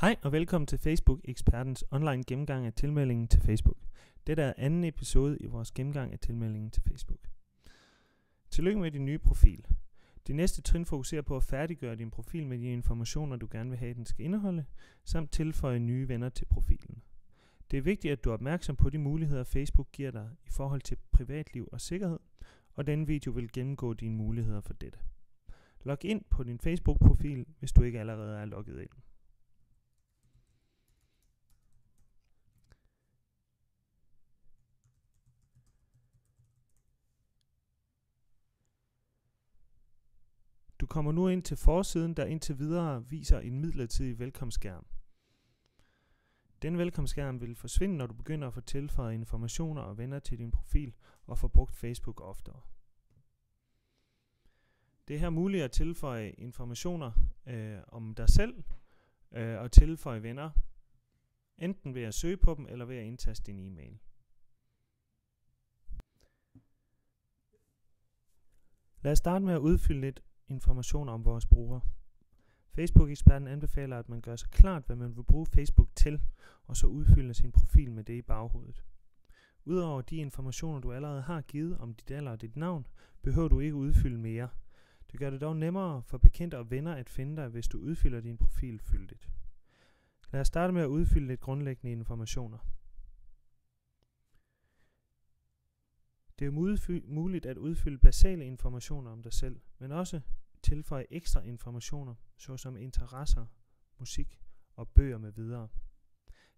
Hej og velkommen til Facebook Ekspertens online gennemgang af tilmeldingen til Facebook. Dette er anden episode i vores gennemgang af tilmeldingen til Facebook. Tillykke med din nye profil. De næste trin fokuserer på at færdiggøre din profil med de informationer, du gerne vil have, den skal indeholde, samt tilføje nye venner til profilen. Det er vigtigt, at du er opmærksom på de muligheder, Facebook giver dig i forhold til privatliv og sikkerhed, og denne video vil gennemgå dine muligheder for dette. Log ind på din Facebook-profil, hvis du ikke allerede er logget ind. Du kommer nu ind til forsiden, der indtil videre viser en midlertidig velkomstskærm. Denne velkomstskærm vil forsvinde, når du begynder at få tilføjet informationer og venner til din profil og får brugt Facebook oftere. Det er her muligt at tilføje informationer om dig selv og tilføje venner, enten ved at søge på dem eller ved at indtaste din e-mail. Lad os starte med at udfylde lidt informationer om vores brugere. Facebook-eksperten anbefaler, at man gør sig klart, hvad man vil bruge Facebook til, og så udfylder sin profil med det i baghovedet. Udover de informationer, du allerede har givet om dit alder og dit navn, behøver du ikke udfylde mere. Det gør det dog nemmere for bekendte og venner at finde dig, hvis du udfylder din profil fyldigt. Lad os starte med at udfylde lidt grundlæggende informationer. Det er muligt at udfylde basale informationer om dig selv, men også tilføje ekstra informationer, såsom interesser, musik og bøger med videre.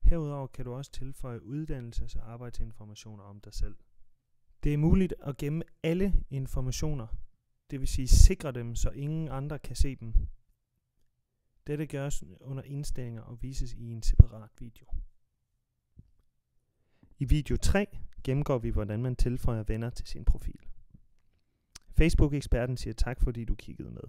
Herudover kan du også tilføje uddannelses- og arbejdsinformationer om dig selv. Det er muligt at gemme alle informationer, det vil sige sikre dem, så ingen andre kan se dem. Dette gøres under indstillinger og vises i en separat video. I video 3 gennemgår vi, hvordan man tilføjer venner til sin profil. Facebook-eksperten siger tak, fordi du kiggede med.